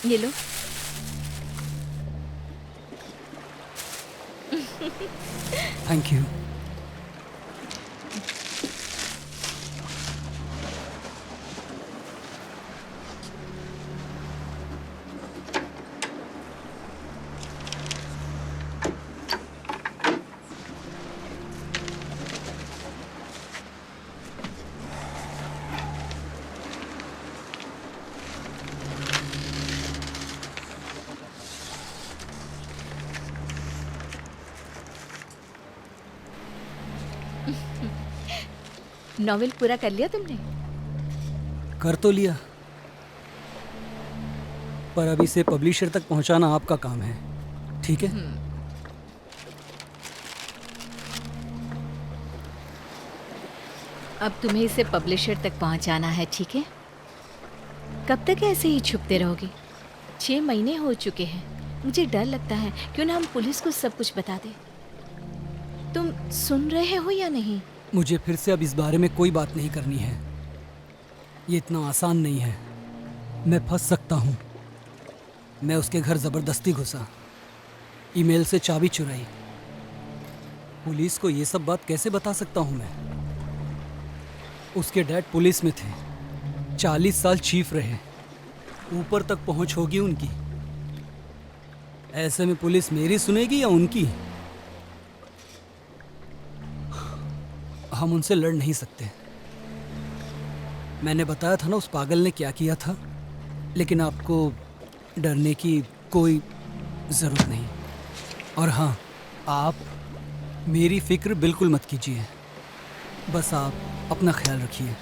ये लो। Thank you. Novel पूरा कर लिया तुमने? कर तो लिया, पर अब इसे पब्लिशर तक पहुंचाना आपका काम है, ठीक है? अब तुम्हें इसे पब्लिशर तक पहुंचाना है, ठीक है? कब तक ऐसे ही छुपते रहोगे? 6 महीने हो चुके हैं। मुझे डर लगता है, क्यों ना हम पुलिस को सब कुछ बता दें। तुम सुन रहे हो या नहीं? मुझे फिर से अब इस बारे में कोई बात नहीं करनी है। ये इतना आसान नहीं है। मैं फंस सकता हूँ। मैं उसके घर जबरदस्ती घुसा, ईमेल से चाबी चुराई। पुलिस को ये सब बात कैसे बता सकता हूँ मैं? उसके डैड पुलिस में थे, 40 साल चीफ रहे, ऊपर तक पहुंच होगी उनकी। ऐसे में पुलिस मेरी सुनेगी या उनकी? हम उनसे लड़ नहीं सकते। मैंने बताया था ना उस पागल ने क्या किया था, लेकिन आपको डरने की कोई ज़रूरत नहीं। और हाँ, आप मेरी फिक्र बिल्कुल मत कीजिए। बस आप अपना ख्याल रखिए।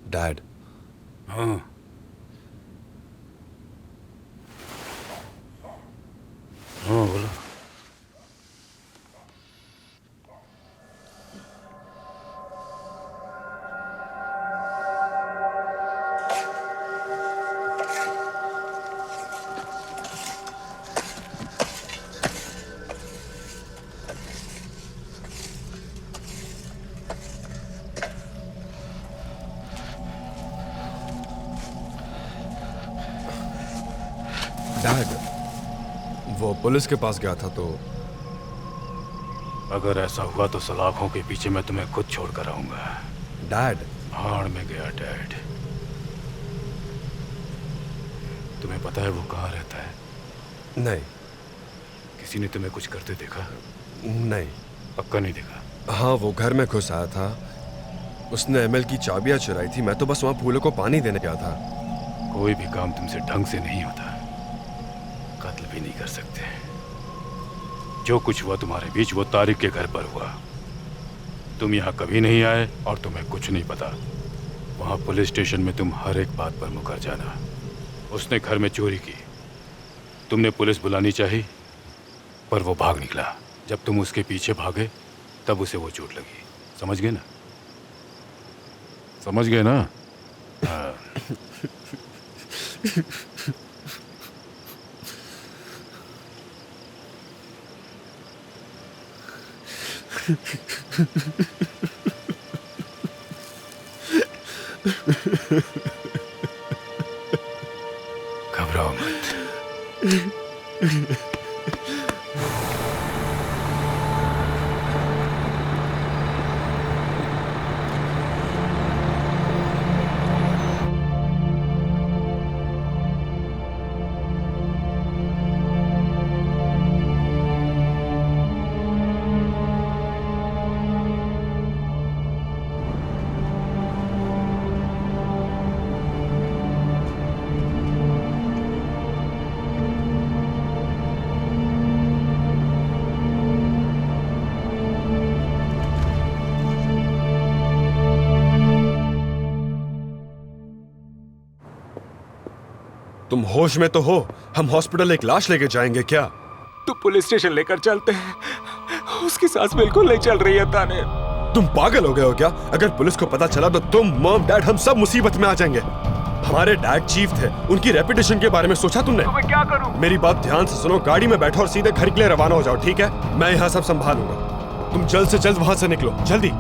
डैड, हाँ। हाँ बोलो। डैड, वो पुलिस के पास गया था तो अगर ऐसा हुआ तो सलाखों के पीछे मैं तुम्हें खुद छोड़ कर आऊंगा। डैड, भाड़ में गया डैड। तुम्हें पता है वो कहाँ रहता है? नहीं। किसी ने तुम्हें कुछ करते देखा? नहीं। पक्का नहीं देखा? हाँ, वो घर में घुस आया था। उसने एमएल की चाबियां चुराई थी। मैं तो बस वहाँ फूलों को पानी देने गया था। कोई भी काम तुमसे ढंग से नहीं होता। कत्ल भी नहीं कर सकते। जो कुछ हुआ तुम्हारे बीच वो तारिक के घर पर हुआ। तुम यहाँ कभी नहीं आए और तुम्हें कुछ नहीं पता। वहाँ पुलिस स्टेशन में तुम हर एक बात पर मुकर जाना। उसने घर में चोरी की, तुमने पुलिस बुलानी चाहिए, पर वो भाग निकला। जब तुम उसके पीछे भागे तब उसे वो चोट लगी। समझ गए ना? समझ गए ना? हाँ। घबराओ मत। तुम होश में तो हो? हम हॉस्पिटल एक लाश लेके जाएंगे क्या? तो पुलिस स्टेशन लेकर चलते हैं। उसकी सांस बिल्कुल नहीं चल रही है ताने। तुम पागल हो गए हो क्या? अगर पुलिस को पता चला तो तुम, मॉम, डैड, हम सब मुसीबत में आ जाएंगे। हमारे डैड चीफ थे, उनकी रेपुटेशन के बारे में सोचा तुमने? तो मैं क्या करूं? मेरी बात ध्यान से सुनो। गाड़ी में बैठो और सीधे घर के लिए रवाना हो जाओ, ठीक है? मैं यहाँ सब संभालूंगा। तुम जल्द से जल्द वहां से निकलो, जल्दी।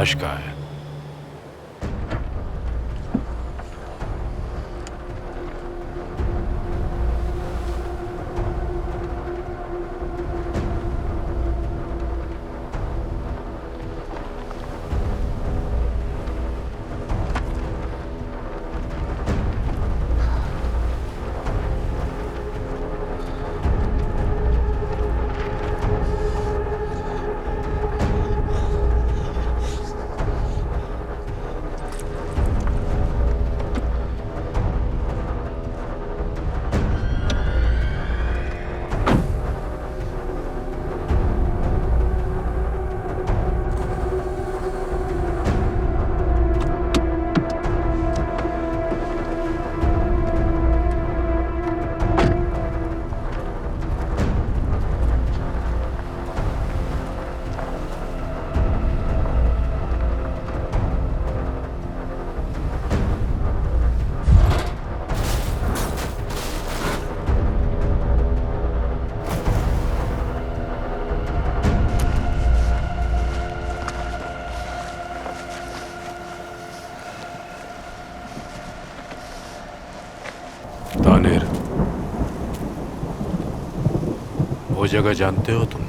लाश कहाँ है? तानिर, वो जगह जानते हो तुम?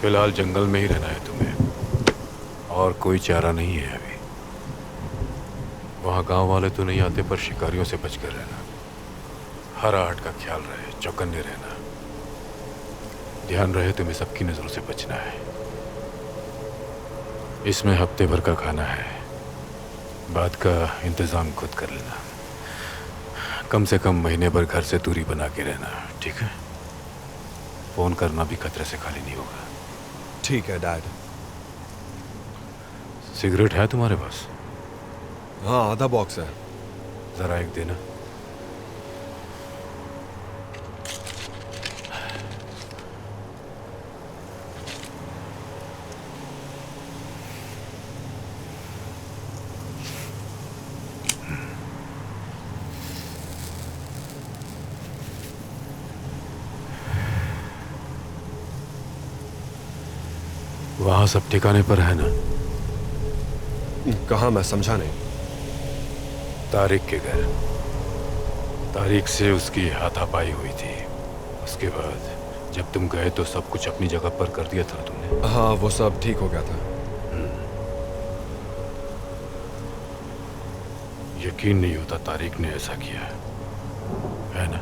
फिलहाल जंगल में ही रहना है तुम्हें, और कोई चारा नहीं है अभी। वहां गांव वाले तो नहीं आते, पर शिकारियों से बचकर रहना। हर आहट का ख्याल रहे, चौकन्ने रहना। ध्यान रहे तुम्हें सबकी नजरों से बचना है। इसमें हफ्ते भर का खाना है, बाद का इंतजाम खुद कर लेना। कम से कम महीने भर घर से दूरी बना के रहना, ठीक है? फोन करना भी खतरे से खाली नहीं होगा। ठीक है डैड। सिगरेट है तुम्हारे पास? हाँ, आधा बॉक्स है। जरा एक देना। वहां सब ठिकाने पर है ना? कहाँ? मैं समझा नहीं। तारिक के घर। तारिक से उसकी हाथापाई हुई थी। उसके बाद जब तुम गए तो सब कुछ अपनी जगह पर कर दिया था तुमने? हाँ, वो सब ठीक हो गया था। यकीन नहीं होता तारिक ने ऐसा किया, है ना?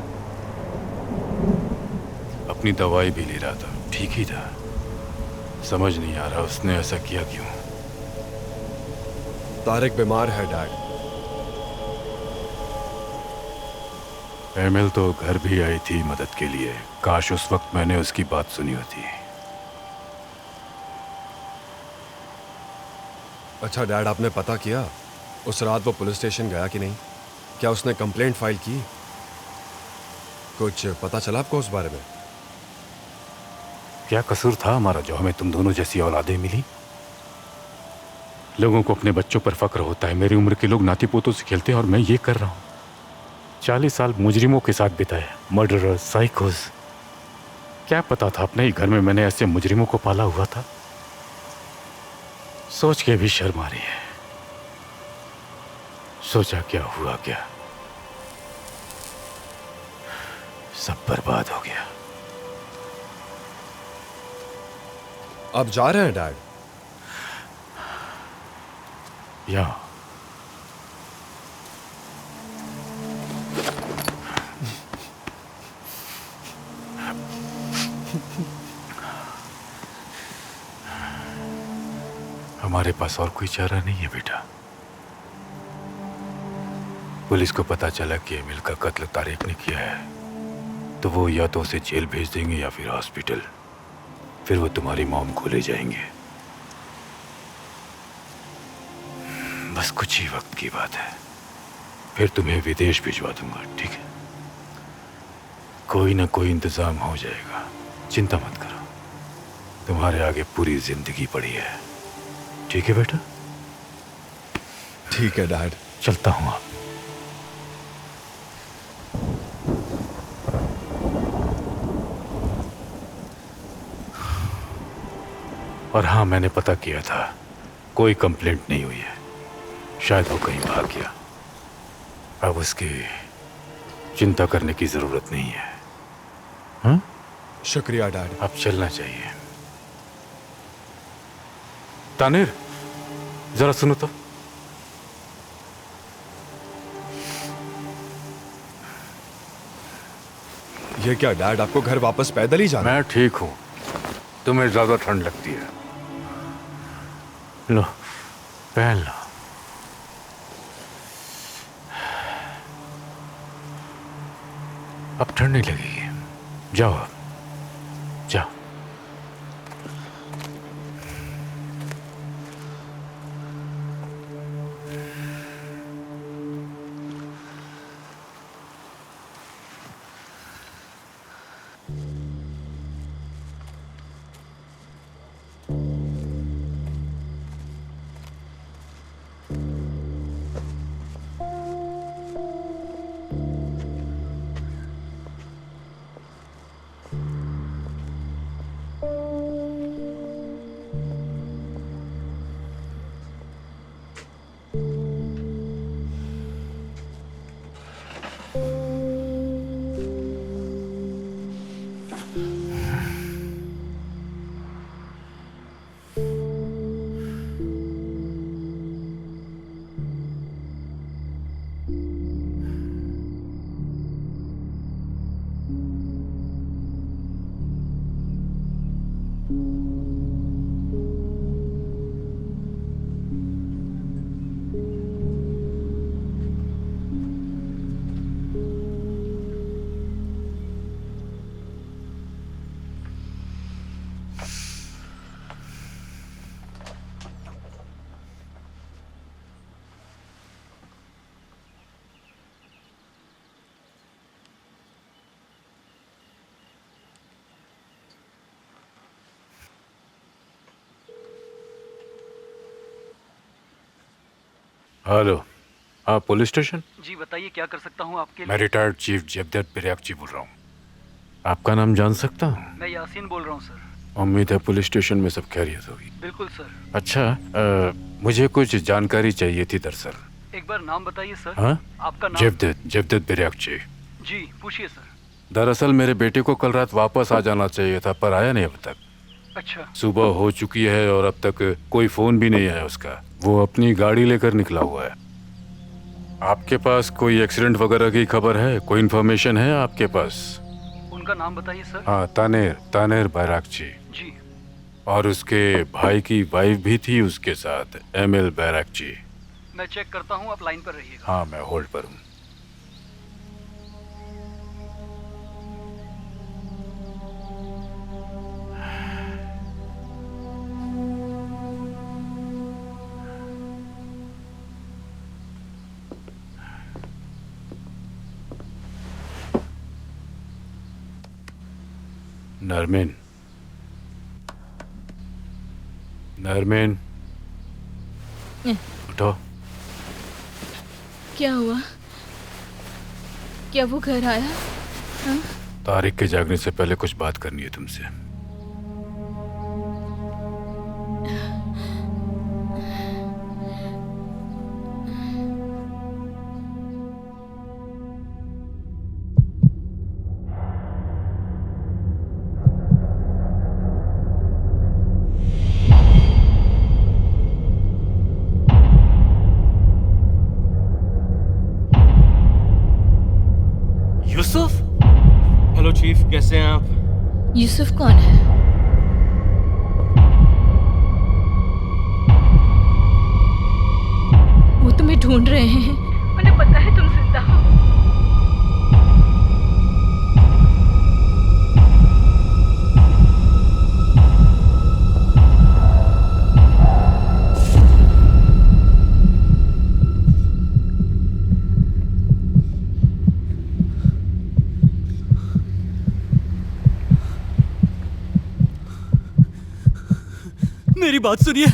अपनी दवाई भी ले रहा था, ठीक ही था। समझ नहीं आ रहा उसने ऐसा किया क्यों। तारिक बीमार है डैड। एमिल तो घर भी आई थी मदद के लिए। काश उस वक्त मैंने उसकी बात सुनी होती। अच्छा डैड, आपने पता किया उस रात वो पुलिस स्टेशन गया कि नहीं? क्या उसने कंप्लेंट फाइल की? कुछ पता चला आपको उस बारे में? क्या कसूर था हमारा जो हमें तुम दोनों जैसी औलादें मिली? लोगों को अपने बच्चों पर फक्र होता है। मेरी उम्र के लोग नाती पोतों से खेलते हैं और मैं ये कर रहा हूँ। 40 साल मुजरिमों के साथ बिताए, मर्डरर्स, साइकोस। क्या पता था अपने ही घर में मैंने ऐसे मुजरिमों को पाला हुआ था। सोच के भी शर्म आ रही है। सोचा क्या हुआ क्या, सब बर्बाद हो गया। आप जा रहे हैं डैड? या हमारे पास और कोई चारा नहीं है बेटा। पुलिस को पता चला कि एमिल का कत्ल तारिक ने किया है तो वो या तो उसे जेल भेज देंगे या फिर हॉस्पिटल। फिर वो तुम्हारी मॉम को ले जाएंगे। बस कुछ ही वक्त की बात है, फिर तुम्हें विदेश भिजवा दूंगा, ठीक है? कोई ना कोई इंतजाम हो जाएगा, चिंता मत करो। तुम्हारे आगे पूरी जिंदगी पड़ी है, ठीक है बेटा? ठीक है डैड। चलता हूं आप। और हाँ, मैंने पता किया था कोई कंप्लेंट नहीं हुई है। शायद वो कहीं भाग गया। अब उसकी चिंता करने की जरूरत नहीं है। हाँ? शुक्रिया डैड। अब चलना चाहिए। तानिर, जरा सुनो तो। ये क्या डैड, आपको घर वापस पैदल ही जाना? मैं ठीक हूं, तुम्हें ज्यादा ठंड लगती है। लो, पहन लो। अब ठंड नहीं लगेगी। जाओ अब, जाओ। हेलो, आप पुलिस स्टेशन? जी बताइए, क्या कर सकता हूँ आपके मैं लिए? रिटायर्ड चीफ जेवदत्त बिरयाकची बोल रहा हूँ। आपका नाम जान सकता हूँ? मैं यासीन बोल रहा हूँ सर। उम्मीद है पुलिस स्टेशन में सब खैरियत होगी। बिल्कुल सर। अच्छा, मुझे कुछ जानकारी चाहिए थी दरअसल। एक बार नाम बताइए सर। हाँ? आपका नाम? जेवदत्त बिरयाकची। जी पूछिए सर। दरअसल मेरे बेटे को कल रात वापस आ जाना चाहिए था, पर आया नहीं अब तक। अच्छा। सुबह हो चुकी है और अब तक कोई फोन भी नहीं है उसका। वो अपनी गाड़ी लेकर निकला हुआ है। आपके पास कोई एक्सीडेंट वगैरह की खबर है? कोई इन्फॉर्मेशन है आपके पास? उनका नाम बताइए सर। हाँ, तानेर बैराकची। जी। और उसके भाई की वाइफ भी थी उसके साथ, एमिल बैराकची। मैं चेक करता हूँ, आप लाइन पर रहिएगा। हाँ, मैं होल्ड पर हूँ। नरमीन, उठो। क्या हुआ? क्या वो घर आया? हाँ? तारिक के जागने से पहले कुछ बात करनी है तुमसे। यूसुफ? हेलो चीफ, कैसे हैं आप? यूसुफ कौन है? वो तुम्हें ढूंढ रहे हैं। उन्हें पता है तुम जिंदा हो। मेरी बात सुनिए।